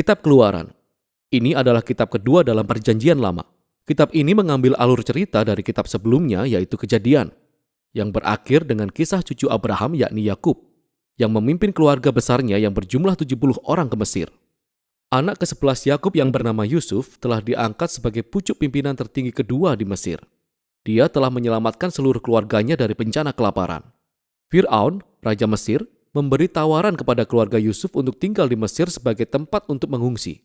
Kitab Keluaran. Ini adalah kitab kedua dalam Perjanjian Lama. Kitab ini mengambil alur cerita dari kitab sebelumnya, yaitu Kejadian, yang berakhir dengan kisah cucu Abraham yakni Yakub, yang memimpin keluarga besarnya yang berjumlah 70 orang ke Mesir. Anak ke-11 Yakub yang bernama Yusuf telah diangkat sebagai pucuk pimpinan tertinggi kedua di Mesir. Dia telah menyelamatkan seluruh keluarganya dari bencana kelaparan. Fir'aun, Raja Mesir, memberi tawaran kepada keluarga Yusuf untuk tinggal di Mesir sebagai tempat untuk mengungsi.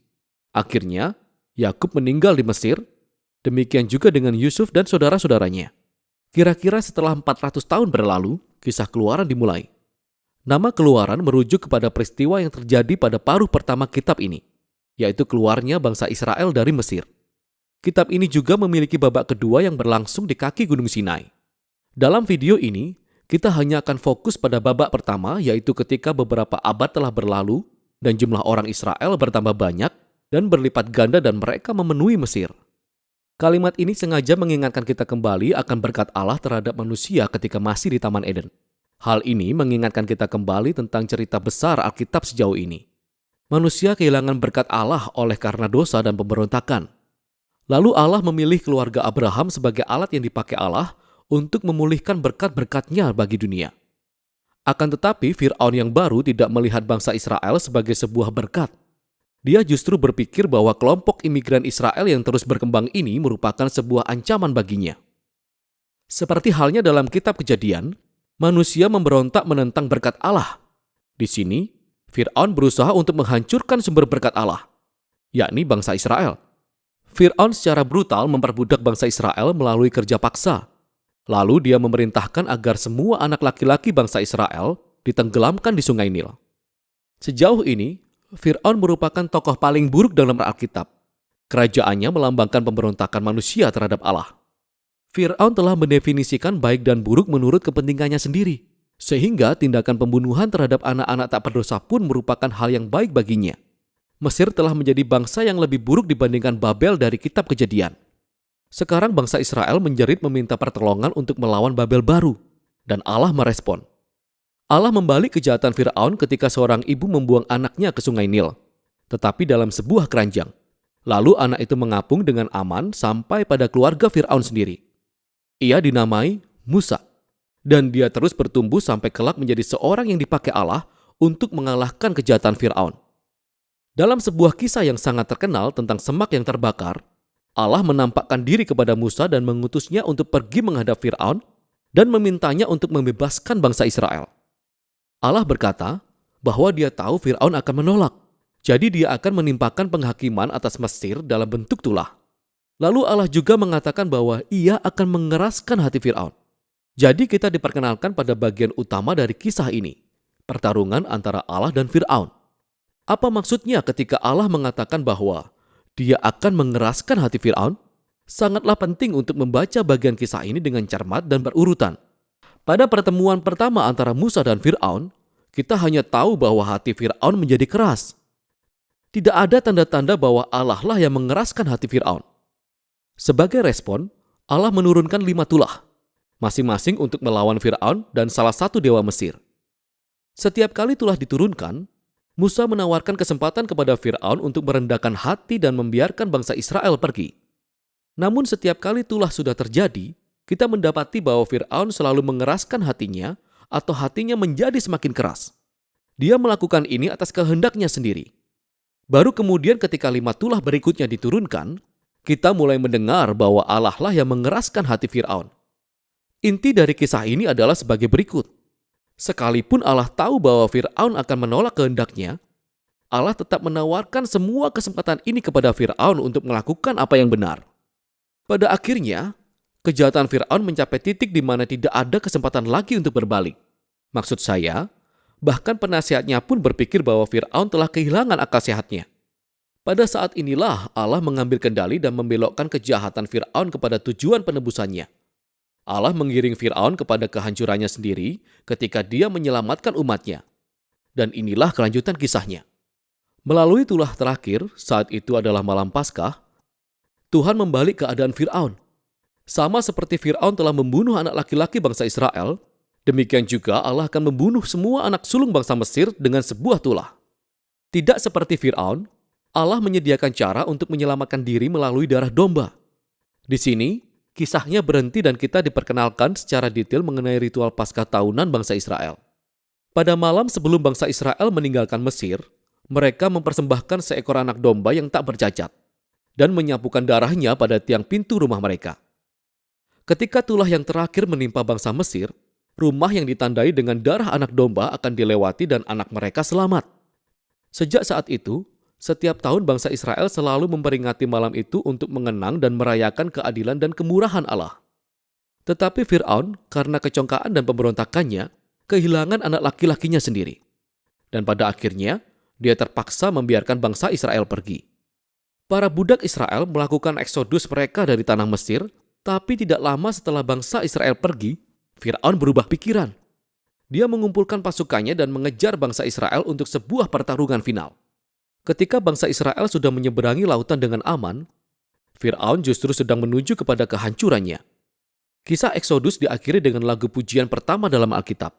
Akhirnya, Yakub meninggal di Mesir, demikian juga dengan Yusuf dan saudara-saudaranya. Kira-kira setelah 400 tahun berlalu, kisah Keluaran dimulai. Nama Keluaran merujuk kepada peristiwa yang terjadi pada paruh pertama kitab ini, yaitu keluarnya bangsa Israel dari Mesir. Kitab ini juga memiliki babak kedua yang berlangsung di kaki Gunung Sinai. Dalam video ini, kita hanya akan fokus pada babak pertama, yaitu ketika beberapa abad telah berlalu dan jumlah orang Israel bertambah banyak dan berlipat ganda dan mereka memenuhi Mesir. Kalimat ini sengaja mengingatkan kita kembali akan berkat Allah terhadap manusia ketika masih di Taman Eden. Hal ini mengingatkan kita kembali tentang cerita besar Alkitab sejauh ini. Manusia kehilangan berkat Allah oleh karena dosa dan pemberontakan. Lalu Allah memilih keluarga Abraham sebagai alat yang dipakai Allah untuk memulihkan berkat-berkatnya bagi dunia. Akan tetapi Fir'aun yang baru tidak melihat bangsa Israel sebagai sebuah berkat. Dia justru berpikir bahwa kelompok imigran Israel yang terus berkembang ini merupakan sebuah ancaman baginya. Seperti halnya dalam kitab Kejadian, manusia memberontak menentang berkat Allah. Di sini, Fir'aun berusaha untuk menghancurkan sumber berkat Allah, yakni bangsa Israel. Fir'aun secara brutal memperbudak bangsa Israel melalui kerja paksa. Lalu dia memerintahkan agar semua anak laki-laki bangsa Israel ditenggelamkan di Sungai Nil. Sejauh ini, Fir'aun merupakan tokoh paling buruk dalam Alkitab. Kerajaannya melambangkan pemberontakan manusia terhadap Allah. Fir'aun telah mendefinisikan baik dan buruk menurut kepentingannya sendiri, sehingga tindakan pembunuhan terhadap anak-anak tak berdosa pun merupakan hal yang baik baginya. Mesir telah menjadi bangsa yang lebih buruk dibandingkan Babel dari kitab Kejadian. Sekarang bangsa Israel menjerit meminta pertolongan untuk melawan Babel baru, dan Allah merespon. Allah membalik kejahatan Fir'aun ketika seorang ibu membuang anaknya ke Sungai Nil, tetapi dalam sebuah keranjang. Lalu anak itu mengapung dengan aman sampai pada keluarga Fir'aun sendiri. Ia dinamai Musa, dan dia terus bertumbuh sampai kelak menjadi seorang yang dipakai Allah untuk mengalahkan kejahatan Fir'aun. Dalam sebuah kisah yang sangat terkenal tentang semak yang terbakar, Allah menampakkan diri kepada Musa dan mengutusnya untuk pergi menghadap Fir'aun dan memintanya untuk membebaskan bangsa Israel. Allah berkata bahwa dia tahu Fir'aun akan menolak, jadi dia akan menimpakan penghakiman atas Mesir dalam bentuk tulah. Lalu Allah juga mengatakan bahwa ia akan mengeraskan hati Fir'aun. Jadi kita diperkenalkan pada bagian utama dari kisah ini, pertarungan antara Allah dan Fir'aun. Apa maksudnya ketika Allah mengatakan bahwa dia akan mengeraskan hati Fir'aun? Sangatlah penting untuk membaca bagian kisah ini dengan cermat dan berurutan. Pada pertemuan pertama antara Musa dan Fir'aun, kita hanya tahu bahwa hati Fir'aun menjadi keras. Tidak ada tanda-tanda bahwa Allah lah yang mengeraskan hati Fir'aun. Sebagai respon, Allah menurunkan 5 tulah, masing-masing untuk melawan Fir'aun dan salah satu dewa Mesir. Setiap kali tulah diturunkan, Musa menawarkan kesempatan kepada Fir'aun untuk merendahkan hati dan membiarkan bangsa Israel pergi. Namun setiap kali tulah sudah terjadi, kita mendapati bahwa Fir'aun selalu mengeraskan hatinya atau hatinya menjadi semakin keras. Dia melakukan ini atas kehendaknya sendiri. Baru kemudian ketika 5 tulah berikutnya diturunkan, kita mulai mendengar bahwa Allah lah yang mengeraskan hati Fir'aun. Inti dari kisah ini adalah sebagai berikut. Sekalipun Allah tahu bahwa Fir'aun akan menolak kehendaknya, Allah tetap menawarkan semua kesempatan ini kepada Fir'aun untuk melakukan apa yang benar. Pada akhirnya, kejahatan Fir'aun mencapai titik di mana tidak ada kesempatan lagi untuk berbalik. Maksud saya, bahkan penasihatnya pun berpikir bahwa Fir'aun telah kehilangan akal sehatnya. Pada saat inilah Allah mengambil kendali dan membelokkan kejahatan Fir'aun kepada tujuan penebusannya. Allah mengiring Fir'aun kepada kehancurannya sendiri ketika dia menyelamatkan umatnya. Dan inilah kelanjutan kisahnya. Melalui tulah terakhir, saat itu adalah malam Paskah, Tuhan membalik keadaan Fir'aun. Sama seperti Fir'aun telah membunuh anak laki-laki bangsa Israel, demikian juga Allah akan membunuh semua anak sulung bangsa Mesir dengan sebuah tulah. Tidak seperti Fir'aun, Allah menyediakan cara untuk menyelamatkan diri melalui darah domba. Di sini, kisahnya berhenti dan kita diperkenalkan secara detail mengenai ritual Paskah tahunan bangsa Israel. Pada malam sebelum bangsa Israel meninggalkan Mesir, mereka mempersembahkan seekor anak domba yang tak bercacat dan menyapukan darahnya pada tiang pintu rumah mereka. Ketika tulah yang terakhir menimpa bangsa Mesir, rumah yang ditandai dengan darah anak domba akan dilewati dan anak mereka selamat. Sejak saat itu, setiap tahun bangsa Israel selalu memperingati malam itu untuk mengenang dan merayakan keadilan dan kemurahan Allah. Tetapi Fir'aun, karena kecongkaan dan pemberontakannya, kehilangan anak laki-lakinya sendiri. Dan pada akhirnya, dia terpaksa membiarkan bangsa Israel pergi. Para budak Israel melakukan eksodus mereka dari tanah Mesir, tapi tidak lama setelah bangsa Israel pergi, Fir'aun berubah pikiran. Dia mengumpulkan pasukannya dan mengejar bangsa Israel untuk sebuah pertarungan final. Ketika bangsa Israel sudah menyeberangi lautan dengan aman, Fir'aun justru sedang menuju kepada kehancurannya. Kisah Eksodus diakhiri dengan lagu pujian pertama dalam Alkitab.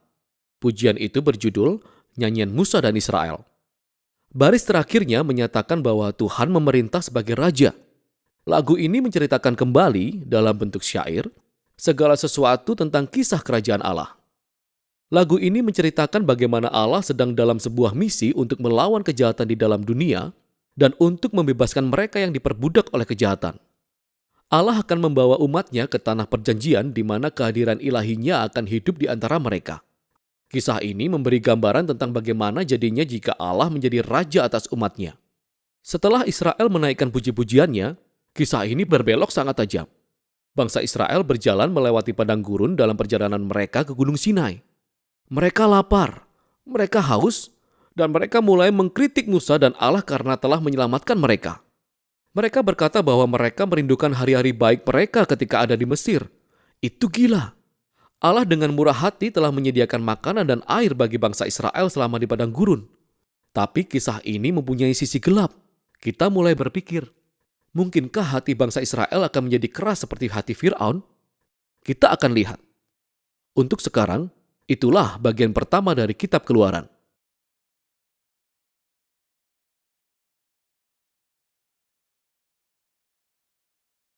Pujian itu berjudul Nyanyian Musa dan Israel. Baris terakhirnya menyatakan bahwa Tuhan memerintah sebagai raja. Lagu ini menceritakan kembali dalam bentuk syair segala sesuatu tentang kisah kerajaan Allah. Lagu ini menceritakan bagaimana Allah sedang dalam sebuah misi untuk melawan kejahatan di dalam dunia dan untuk membebaskan mereka yang diperbudak oleh kejahatan. Allah akan membawa umatnya ke tanah perjanjian di mana kehadiran ilahinya akan hidup di antara mereka. Kisah ini memberi gambaran tentang bagaimana jadinya jika Allah menjadi raja atas umatnya. Setelah Israel menaikkan puji-pujiannya, kisah ini berbelok sangat tajam. Bangsa Israel berjalan melewati padang gurun dalam perjalanan mereka ke Gunung Sinai. Mereka lapar, mereka haus, dan mereka mulai mengkritik Musa dan Allah karena telah menyelamatkan mereka. Mereka berkata bahwa mereka merindukan hari-hari baik mereka ketika ada di Mesir. Itu gila. Allah dengan murah hati telah menyediakan makanan dan air bagi bangsa Israel selama di padang gurun. Tapi kisah ini mempunyai sisi gelap. Kita mulai berpikir, mungkinkah hati bangsa Israel akan menjadi keras seperti hati Fir'aun? Kita akan lihat. Untuk sekarang, itulah bagian pertama dari Kitab Keluaran.